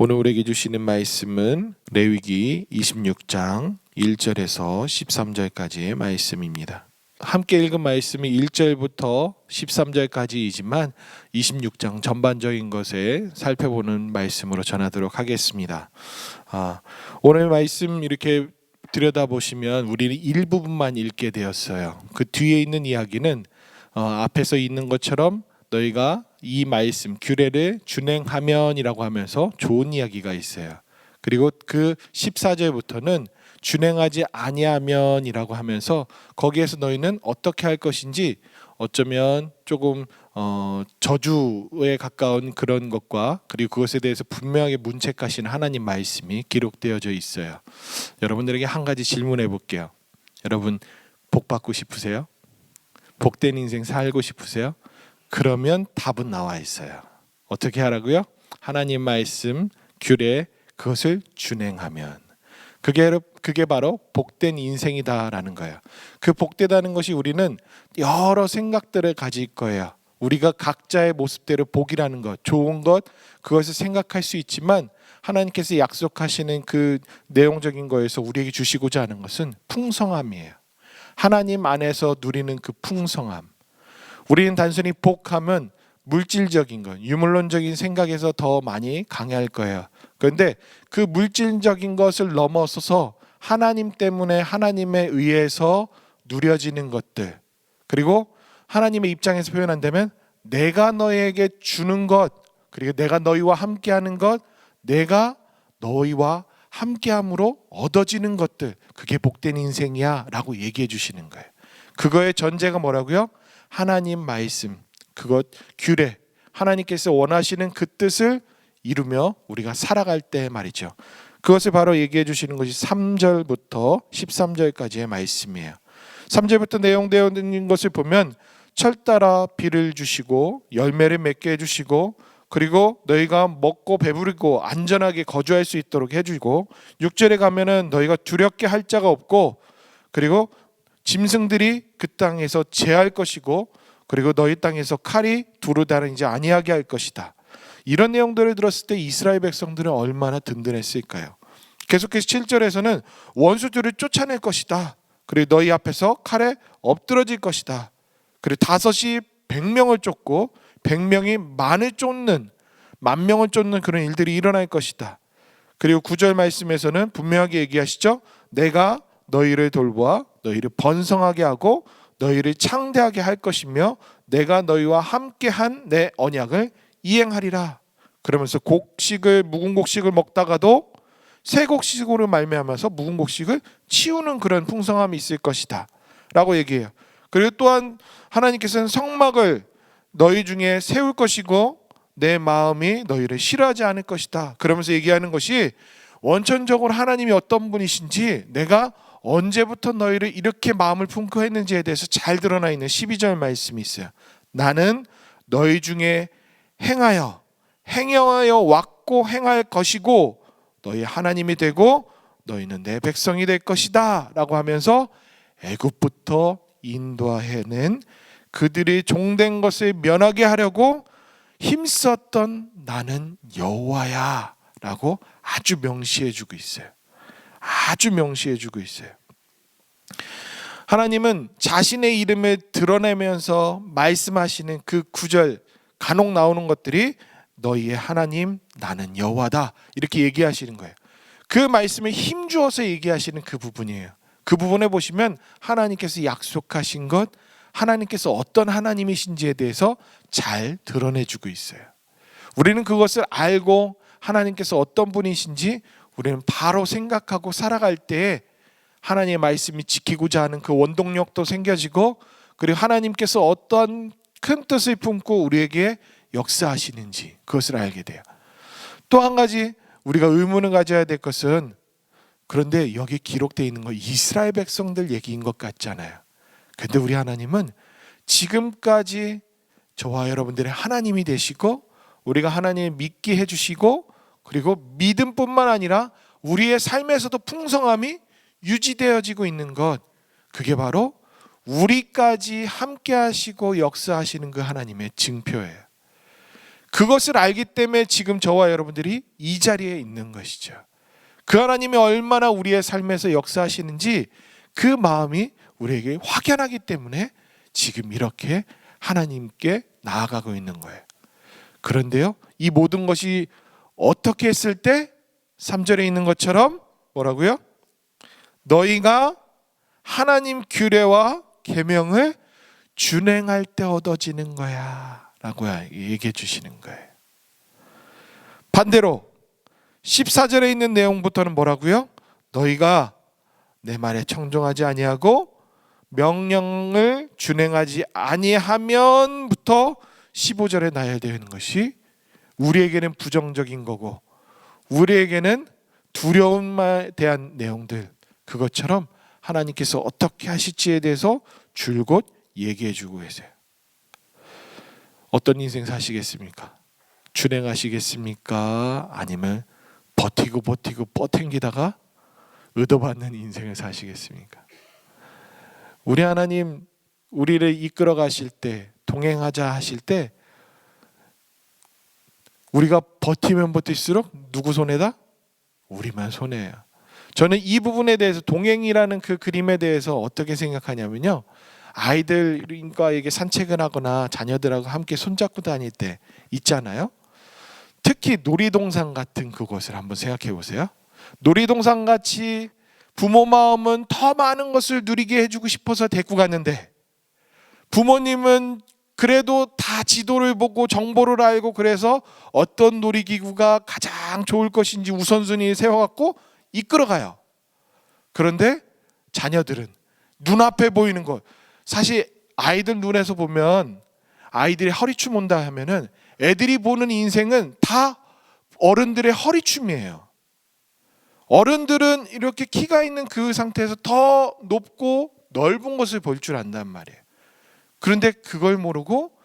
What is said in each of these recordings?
오늘 우리에게 주시는 말씀은 레위기 26장 1절에서 13절까지의 말씀입니다. 함께 읽은 말씀이 1절부터 13절까지이지만 26장 전반적인 것에 살펴보는 말씀으로 전하도록 하겠습니다. 오늘 말씀 이렇게 들여다보시면 우리는 일부분만 읽게 되었어요. 그 뒤에 있는 이야기는 앞에서 있는 것처럼 너희가 이 말씀 규례를 준행하면이라고 하면서 좋은 이야기가 있어요. 그리고 그 14절부터는 준행하지 아니하면이라고 하면서 거기에서 너희는 어떻게 할 것인지 어쩌면 조금 저주에 가까운 그런 것과 그리고 그것에 대해서 분명하게 문책하시는 하나님 말씀이 기록되어져 있어요. 여러분들에게 한 가지 질문해 볼게요. 여러분 복 받고 싶으세요? 복된 인생 살고 싶으세요? 그러면 답은 나와 있어요. 어떻게 하라고요? 하나님 말씀, 규례 그것을 준행하면 그게 바로 복된 인생이다라는 거예요. 그 복되다는 것이 우리는 여러 생각들을 가질 거예요. 우리가 각자의 모습대로 복이라는 것, 좋은 것 그것을 생각할 수 있지만 하나님께서 약속하시는 그 내용적인 거에서 우리에게 주시고자 하는 것은 풍성함이에요. 하나님 안에서 누리는 그 풍성함. 우리는 단순히 복하면 물질적인 것, 유물론적인 생각에서 더 많이 강해할 거예요. 그런데 그 물질적인 것을 넘어서서 하나님 때문에 하나님에 의해서 누려지는 것들, 그리고 하나님의 입장에서 표현한다면 내가 너에게 주는 것, 그리고 내가 너희와 함께하는 것, 내가 너희와 함께함으로 얻어지는 것들, 그게 복된 인생이야 라고 얘기해 주시는 거예요. 그거의 전제가 뭐라고요? 하나님 말씀, 그것 규례, 하나님께서 원하시는 그 뜻을 이루며 우리가 살아갈 때 말이죠. 그것을 바로 얘기해 주시는 것이 3절부터 13절까지의 말씀이에요. 3절부터 내용되어 있는 것을 보면 철 따라 비를 주시고 열매를 맺게 해주시고 그리고 너희가 먹고 배부르고 안전하게 거주할 수 있도록 해주고 6절에 가면은 너희가 두렵게 할 자가 없고 그리고 짐승들이 그 땅에서 제할 것이고 그리고 너희 땅에서 칼이 두루 다니지 아니하게 할 것이다. 이런 내용들을 들었을 때 이스라엘 백성들은 얼마나 든든했을까요? 계속해서 7절에서는 원수들을 쫓아낼 것이다. 그리고 너희 앞에서 칼에 엎드러질 것이다. 그리고 5이 100명을 쫓고 100명이 만을 쫓는, 10,000명을 쫓는 그런 일들이 일어날 것이다. 그리고 9절 말씀에서는 분명하게 얘기하시죠. 내가 너희를 돌보아 너희를 번성하게 하고 너희를 창대하게 할 것이며 내가 너희와 함께한 내 언약을 이행하리라. 그러면서 묵은 곡식을 먹다가도 새 곡식으로 말미암아서 묵은 곡식을 치우는 그런 풍성함이 있을 것이다 라고 얘기해요. 그리고 또한 하나님께서는 성막을 너희 중에 세울 것이고 내 마음이 너희를 싫어하지 않을 것이다. 그러면서 얘기하는 것이 원천적으로 하나님이 어떤 분이신지 내가 언제부터 너희를 이렇게 마음을 품고 했는지에 대해서 잘 드러나 있는 12절 말씀이 있어요. 나는 너희 중에 행하여 왔고 행할 것이고 너희 하나님이 되고 너희는 내 백성이 될 것이다 라고 하면서 애굽부터 인도해낸 그들이 종된 것을 면하게 하려고 힘썼던 나는 여호와야 라고 아주 명시해주고 있어요. 아주 명시해주고 있어요. 하나님은 자신의 이름을 드러내면서 말씀하시는 그 구절 간혹 나오는 것들이 너희의 하나님 나는 여호와다 이렇게 얘기하시는 거예요. 그 말씀에 힘주어서 얘기하시는 그 부분이에요. 그 부분에 보시면 하나님께서 약속하신 것, 하나님께서 어떤 하나님이신지에 대해서 잘 드러내주고 있어요. 우리는 그것을 알고 하나님께서 어떤 분이신지 우리는 바로 생각하고 살아갈 때 하나님의 말씀이 지키고자 하는 그 원동력도 생겨지고 그리고 하나님께서 어떤 큰 뜻을 품고 우리에게 역사하시는지 그것을 알게 돼요. 또 한 가지 우리가 의문을 가져야 될 것은 그런데 여기 기록되어 있는 거 이스라엘 백성들 얘기인 것 같잖아요. 그런데 우리 하나님은 지금까지 저와 여러분들의 하나님이 되시고 우리가 하나님을 믿게 해주시고 그리고 믿음뿐만 아니라 우리의 삶에서도 풍성함이 유지되어지고 있는 것 그게 바로 우리까지 함께 하시고 역사하시는 그 하나님의 증표예요. 그것을 알기 때문에 지금 저와 여러분들이 이 자리에 있는 것이죠. 그 하나님이 얼마나 우리의 삶에서 역사하시는지 그 마음이 우리에게 확연하기 때문에 지금 이렇게 하나님께 나아가고 있는 거예요. 그런데요, 이 모든 것이 어떻게 했을 때 3절에 있는 것처럼 뭐라고요? 너희가 하나님 규례와 계명을 준행할 때 얻어지는 거야 라고 얘기해 주시는 거예요. 반대로 14절에 있는 내용부터는 뭐라고요? 너희가 내 말에 청종하지 아니하고 명령을 준행하지 아니하면부터 15절에 나열되어 있는 것이 우리에게는 부정적인 거고 우리에게는 두려움에 대한 내용들, 그것처럼 하나님께서 어떻게 하실지에 대해서 줄곧 얘기해 주고 계세요. 어떤 인생 사시겠습니까? 준행하시겠습니까? 아니면 버티고 뻗탱기다가 의도받는 인생을 사시겠습니까? 우리 하나님 우리를 이끌어 가실 때, 동행하자 하실 때 우리가 버티면 버틸수록 누구 손해다? 우리만 손해예요. 저는 이 부분에 대해서, 동행이라는 그 그림에 대해서 어떻게 생각하냐면요, 아이들과 이게 산책을 하거나 자녀들하고 함께 손잡고 다닐 때 있잖아요. 특히 놀이동산 같은 그곳을 한번 생각해 보세요. 놀이동산 같이 부모 마음은 더 많은 것을 누리게 해주고 싶어서 데리고 갔는데 부모님은 그래도 다 지도를 보고 정보를 알고 그래서 어떤 놀이기구가 가장 좋을 것인지 우선순위 세워갖고 이끌어가요. 그런데 자녀들은 눈앞에 보이는 것, 사실 아이들 눈에서 보면 아이들이 허리춤 온다 하면은 애들이 보는 인생은 다 어른들의 허리춤이에요. 어른들은 이렇게 키가 있는 그 상태에서 더 높고 넓은 것을 볼 줄 안단 말이에요. 그런데 그걸 모르고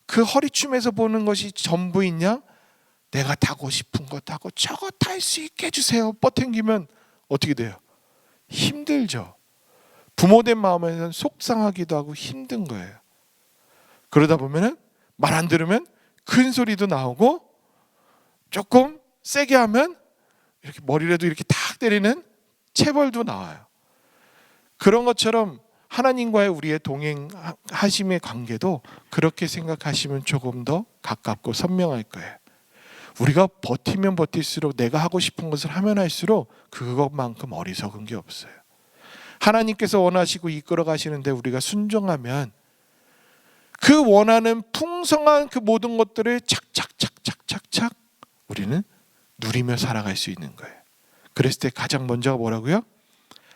그 허리춤에서 보는 것이 전부인 양 내가 타고 싶은 거 타고 저거 탈 수 있게 해주세요. 뻗탱기면 어떻게 돼요? 힘들죠. 부모된 마음에는 속상하기도 하고 힘든 거예요. 그러다 보면은 말 안 들으면 큰 소리도 나오고 조금 세게 하면 이렇게 머리라도 이렇게 탁 때리는 체벌도 나와요. 그런 것처럼 하나님과의 우리의 동행하심의 관계도 그렇게 생각하시면 조금 더 가깝고 선명할 거예요. 우리가 버티면 버틸수록 내가 하고 싶은 것을 하면 할수록 그것만큼 어리석은 게 없어요. 하나님께서 원하시고 이끌어 가시는데 우리가 순종하면 그 원하는 풍성한 그 모든 것들을 착착착착착착 우리는 누리며 살아갈 수 있는 거예요. 그랬을 때 가장 먼저가 뭐라고요?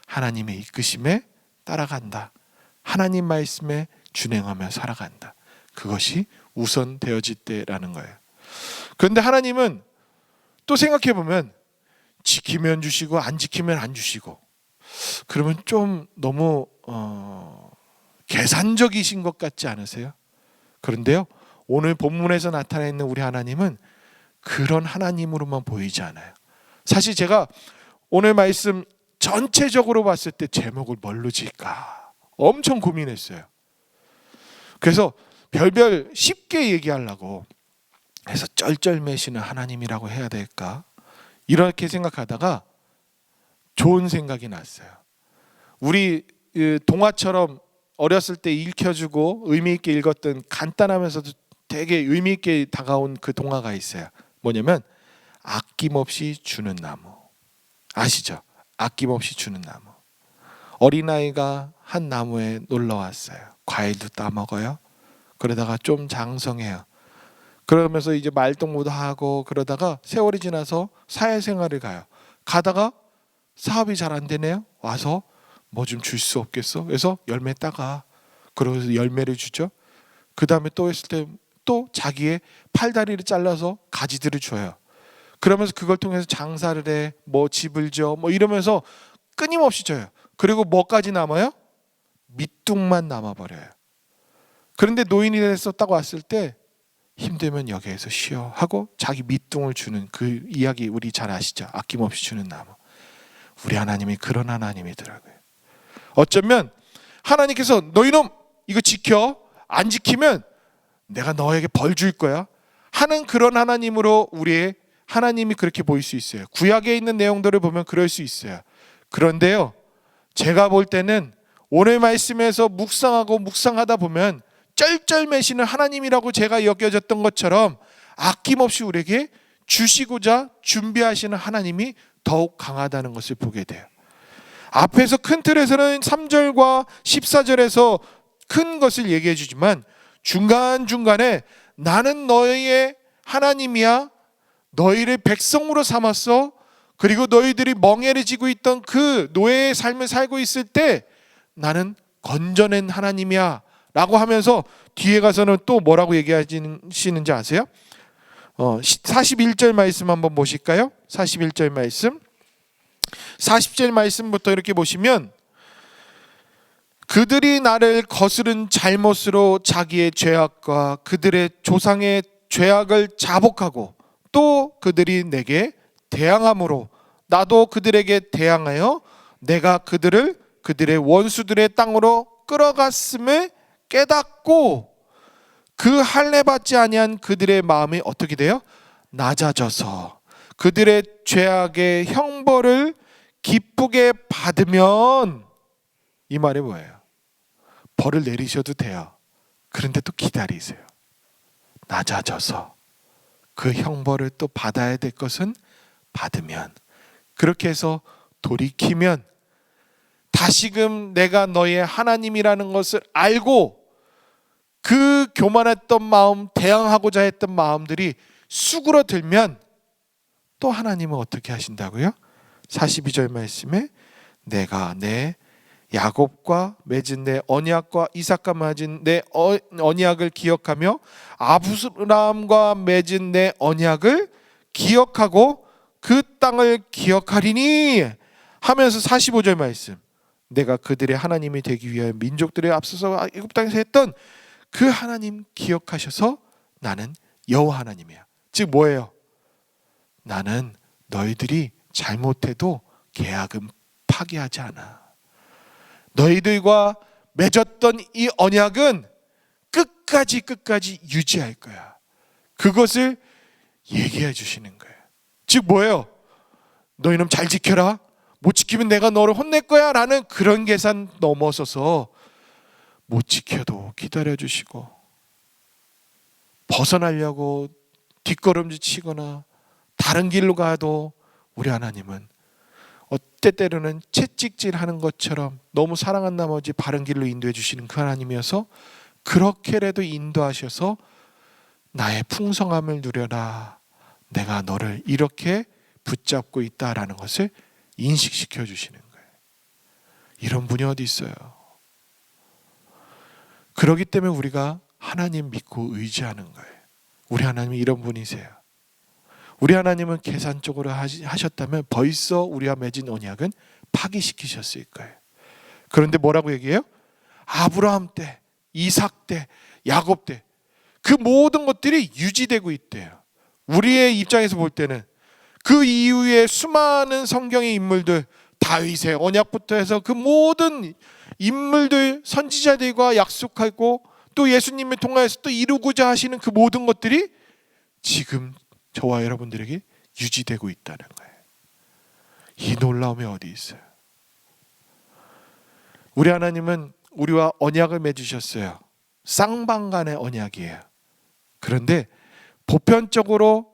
하나님의 이끄심에 따라간다. 하나님 말씀에 준행하며 살아간다. 그것이 우선 되어질 때라는 거예요. 그런데 하나님은 또 생각해 보면 지키면 주시고 안 지키면 안 주시고, 그러면 좀 너무 계산적이신 것 같지 않으세요? 그런데요, 오늘 본문에서 나타나 있는 우리 하나님은 그런 하나님으로만 보이지 않아요. 사실 제가 오늘 말씀 전체적으로 봤을 때 제목을 뭘로 지을까 엄청 고민했어요. 그래서 별별 쉽게 얘기하려고 해서 쩔쩔매시는 하나님이라고 해야 될까, 이렇게 생각하다가 좋은 생각이 났어요. 우리 동화처럼 어렸을 때 읽혀주고 의미 있게 읽었던 간단하면서도 되게 의미 있게 다가온 그 동화가 있어요. 뭐냐면 아낌없이 주는 나무. 아시죠? 아낌없이 주는 나무. 어린아이가 한 나무에 놀러 왔어요. 과일도 따먹어요. 그러다가 좀 장성해요. 그러면서 이제 말동무도 하고 그러다가 세월이 지나서 사회생활을 가요. 가다가 사업이 잘 안 되네요. 와서 뭐 좀 줄 수 없겠어? 그래서 열매 따가. 그러면서 열매를 주죠. 그 다음에 또 했을 때 또 자기의 팔다리를 잘라서 가지들을 줘요. 그러면서 그걸 통해서 장사를 해, 뭐 집을 줘, 뭐 이러면서 끊임없이 줘요. 그리고 뭐까지 남아요? 밑둥만 남아버려요. 그런데 노인이 돼서 딱 왔을 때 힘들면 여기에서 쉬어 하고 자기 밑둥을 주는 그 이야기 우리 잘 아시죠? 아낌없이 주는 나무. 우리 하나님이 그런 하나님이더라고요. 어쩌면 하나님께서 너희놈 이거 지켜, 안 지키면 내가 너에게 벌 줄 거야, 하는 그런 하나님으로 우리의 하나님이 그렇게 보일 수 있어요. 구약에 있는 내용들을 보면 그럴 수 있어요. 그런데요, 제가 볼 때는 오늘 말씀에서 묵상하다 보면 쩔쩔매시는 하나님이라고 제가 여겨졌던 것처럼 아낌없이 우리에게 주시고자 준비하시는 하나님이 더욱 강하다는 것을 보게 돼요. 앞에서 큰 틀에서는 3절과 14절에서 큰 것을 얘기해 주지만 중간중간에 나는 너희의 하나님이야, 너희를 백성으로 삼았어, 그리고 너희들이 멍에를 지고 있던 그 노예의 삶을 살고 있을 때 나는 건져낸 하나님이야 라고 하면서 뒤에 가서는 또 뭐라고 얘기하시는지 아세요? 41절 말씀 한번 보실까요? 41절 말씀, 40절 말씀부터 이렇게 보시면 그들이 나를 거스른 잘못으로 자기의 죄악과 그들의 조상의 죄악을 자복하고 또 그들이 내게 대항함으로 나도 그들에게 대항하여 내가 그들을 그들의 원수들의 땅으로 끌어갔음을 깨닫고 그 할례 받지 아니한 그들의 마음이 어떻게 돼요? 낮아져서 그들의 죄악의 형벌을 기쁘게 받으면, 이 말이 뭐예요? 벌을 내리셔도 돼요. 그런데 또 기다리세요. 낮아져서 그 형벌을 또 받아야 될 것은 받으면, 그렇게 해서 돌이키면 다시금 내가 너의 하나님이라는 것을 알고 그 교만했던 마음, 대항하고자 했던 마음들이 수그러들면 또 하나님은 어떻게 하신다고요? 42절 말씀에 내가 내 야곱과 맺은 내 언약과 이삭과 맺은 내 언약을 기억하며 아브라함과 맺은 내 언약을 기억하고 그 땅을 기억하리니 하면서 45절 말씀, 내가 그들의 하나님이 되기 위하여 민족들의 앞서서 애굽 땅에서 했던 그 하나님 기억하셔서 나는 여호와 하나님이야. 즉 뭐예요? 나는 너희들이 잘못해도 계약은 파기하지 않아. 너희들과 맺었던 이 언약은 끝까지 유지할 거야. 그것을 얘기해 주시는 거예요. 즉 뭐예요? 너희는 잘 지켜라, 못 지키면 내가 너를 혼낼 거야 라는 그런 계산 넘어서서 못 지켜도 기다려 주시고 벗어나려고 뒷걸음질 치거나 다른 길로 가도 우리 하나님은 때때로는 채찍질하는 것처럼 너무 사랑한 나머지 바른 길로 인도해 주시는 그 하나님이어서 그렇게라도 인도하셔서 나의 풍성함을 누려라, 내가 너를 이렇게 붙잡고 있다라는 것을 인식시켜 주시는 거예요. 이런 분이 어디 있어요? 그렇기 때문에 우리가 하나님 믿고 의지하는 거예요. 우리 하나님이 이런 분이세요. 우리 하나님은 계산적으로 하셨다면 벌써 우리와 맺은 언약은 파기시키셨을 거예요. 그런데 뭐라고 얘기해요? 아브라함 때, 이삭 때, 야곱 때 그 모든 것들이 유지되고 있대요. 우리의 입장에서 볼 때는 그 이후에 수많은 성경의 인물들, 다윗의 언약부터 해서 그 모든 인물들, 선지자들과 약속하고 또 예수님을 통하여서 또 이루고자 하시는 그 모든 것들이 지금 저와 여러분들에게 유지되고 있다는 거예요. 이 놀라움이 어디 있어요? 우리 하나님은 우리와 언약을 맺으셨어요. 쌍방간의 언약이에요. 그런데 보편적으로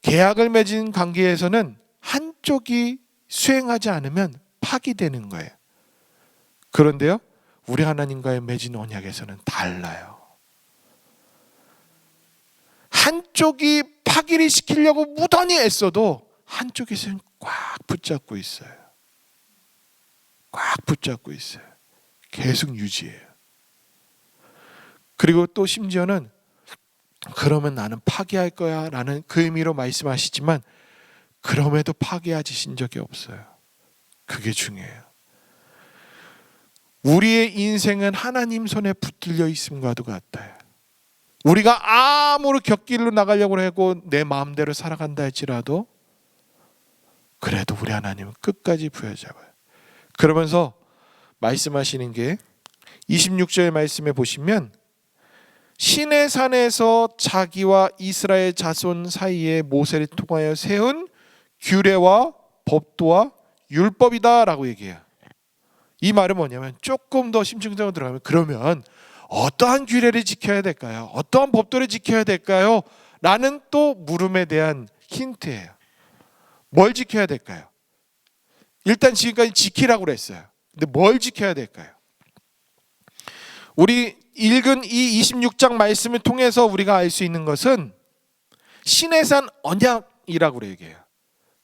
계약을 맺은 관계에서는 한쪽이 수행하지 않으면 파기되는 거예요. 그런데요, 우리 하나님과의 맺은 언약에서는 달라요. 한쪽이 파기를 시키려고 무던히 애써도 한쪽에서는 꽉 붙잡고 있어요. 꽉 붙잡고 있어요. 계속 유지해요. 그리고 또 심지어는 그러면 나는 파기할 거야 라는 그 의미로 말씀하시지만 그럼에도 파기하신 적이 없어요. 그게 중요해요. 우리의 인생은 하나님 손에 붙들려 있음과도 같아요. 우리가 아무리 곁길로 나가려고 하고 내 마음대로 살아간다 할지라도 그래도 우리 하나님은 끝까지 부여잡아요. 그러면서 말씀하시는 게 26절 말씀에 보시면 시내산에서 자기와 이스라엘 자손 사이에 모세를 통하여 세운 규례와 법도와 율법이다라고 얘기해요. 이 말은 뭐냐면 조금 더 심층적으로 들어가면 그러면 어떠한 규례를 지켜야 될까요? 어떠한 법도를 지켜야 될까요? 라는 또 물음에 대한 힌트예요. 뭘 지켜야 될까요? 일단 지금까지 지키라고 그랬어요. 근데 뭘 지켜야 될까요? 우리 읽은 이 26장 말씀을 통해서 우리가 알 수 있는 것은 시내산 언약이라고 얘기해요.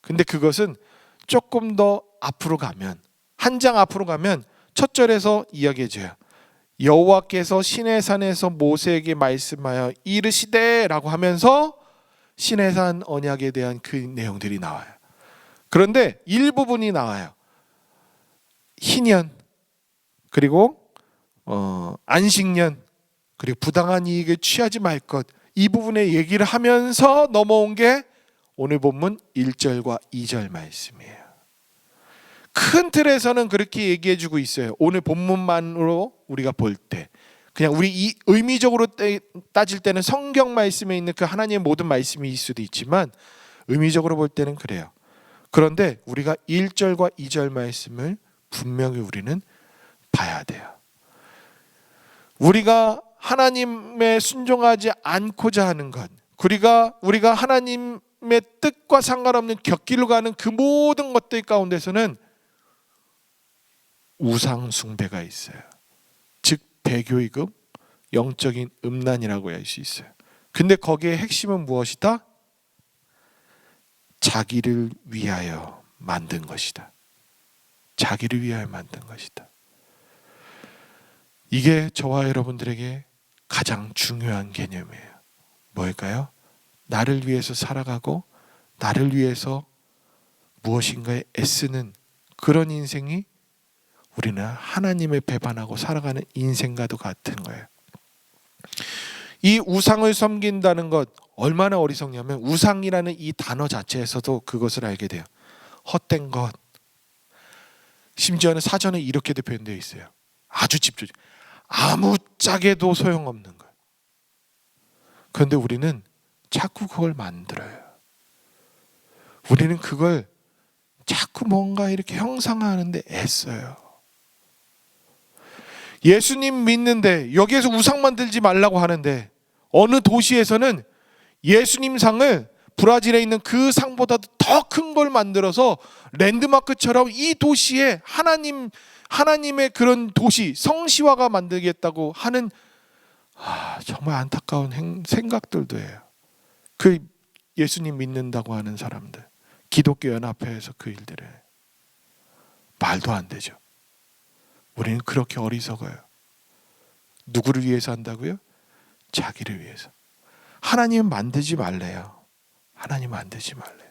근데 그것은 조금 더 앞으로 가면, 한 장 앞으로 가면 첫 절에서 이야기해줘요. 여호와께서 시내산에서 모세에게 말씀하여 이르시되라고 하면서 시내산 언약에 대한 그 내용들이 나와요. 그런데 일부분이 나와요. 희년, 그리고 안식년, 그리고 부당한 이익을 취하지 말 것, 이 부분에 얘기를 하면서 넘어온 게 오늘 본문 1절과 2절 말씀이에요. 큰 틀에서는 그렇게 얘기해 주고 있어요. 오늘 본문만으로 우리가 볼 때 그냥 우리 의미적으로 따질 때는 성경 말씀에 있는 그 하나님의 모든 말씀일 수도 있지만 의미적으로 볼 때는 그래요. 그런데 우리가 1절과 2절 말씀을 분명히 우리는 봐야 돼요. 우리가 하나님에 순종하지 않고자 하는 것, 우리가 하나님의 뜻과 상관없는 곁길로 가는 그 모든 것들 가운데서는 우상 숭배가 있어요. 즉 배교이금, 영적인 음란이라고 할 수 있어요. 근데 거기에 핵심은 무엇이다? 자기를 위하여 만든 것이다. 자기를 위하여 만든 것이다. 이게 저와 여러분들에게 가장 중요한 개념이에요. 뭘까요? 나를 위해서 살아가고 나를 위해서 무엇인가에 애쓰는 그런 인생이 우리는 하나님을 배반하고 살아가는 인생과도 같은 거예요. 이 우상을 섬긴다는 것 얼마나 어리석냐면 우상이라는 이 단어 자체에서도 그것을 알게 돼요. 헛된 것. 심지어는 사전에 이렇게도 표현되어 있어요. 아주 집중. 아무짝에도 소용없는 것. 그런데 우리는 자꾸 그걸 만들어요. 우리는 그걸 자꾸 뭔가 이렇게 형상화하는데 애써요. 예수님 믿는데 여기에서 우상 만들지 말라고 하는데 어느 도시에서는 예수님 상을 브라질에 있는 그 상보다도 더 큰 걸 만들어서 랜드마크처럼 이 도시에 하나님의 그런 도시 성시화가 만들겠다고 하는 정말 안타까운 생각들도 해요. 그 예수님 믿는다고 하는 사람들, 기독교 연합회에서 그 일들을 말도 안 되죠. 우리는 그렇게 어리석어요. 누구를 위해서 한다고요? 자기를 위해서. 하나님은 만들지 말래요. 하나님 만들지 말래요.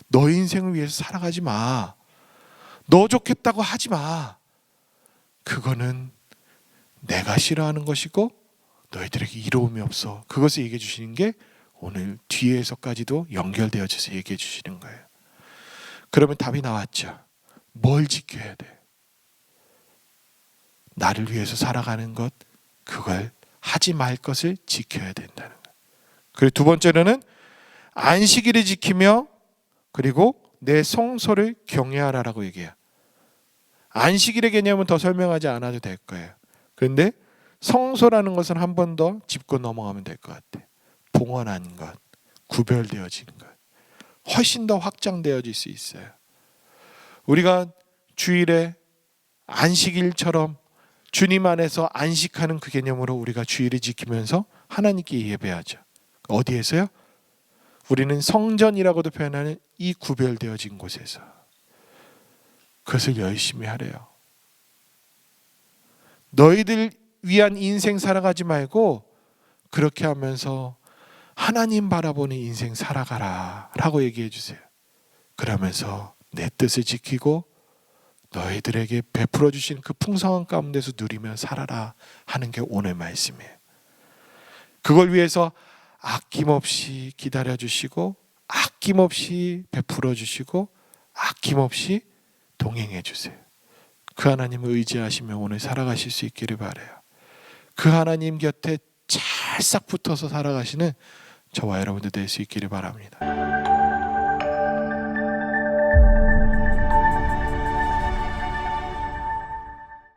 너 인생을 위해서 살아가지 마. 너 좋겠다고 하지 마. 그거는 내가 싫어하는 것이고 너희들에게 이로움이 없어. 그것을 얘기해 주시는 게 오늘 뒤에서까지도 연결되어져서 얘기해 주시는 거예요. 그러면 답이 나왔죠. 뭘 지켜야 돼? 나를 위해서 살아가는 것, 그걸 하지 말 것을 지켜야 된다는 거예요. 그리고 두 번째로는 안식일을 지키며 그리고 내 성소를 경외하라라고 얘기해요. 안식일의 개념은 더 설명하지 않아도 될 거예요. 그런데 성소라는 것은 한 번 더 짚고 넘어가면 될 것 같아요. 봉헌한 것, 구별되어진 것, 훨씬 더 확장되어질 수 있어요. 우리가 주일에 안식일처럼 주님 안에서 안식하는 그 개념으로 우리가 주일을 지키면서 하나님께 예배하죠. 어디에서요? 우리는 성전이라고도 표현하는 이 구별되어진 곳에서 그것을 열심히 하래요. 너희들 위한 인생 살아가지 말고 그렇게 하면서 하나님 바라보는 인생 살아가라 라고 얘기해 주세요. 그러면서 내 뜻을 지키고 너희들에게 베풀어 주신 그 풍성한 가운데서 누리며 살아라 하는 게 오늘 말씀이에요. 그걸 위해서 아낌없이 기다려 주시고 아낌없이 베풀어 주시고 아낌없이 동행해 주세요. 그 하나님을 의지하시며 오늘 살아가실 수 있기를 바라요. 그 하나님 곁에 찰싹 붙어서 살아가시는 저와 여러분들 될 수 있기를 바랍니다.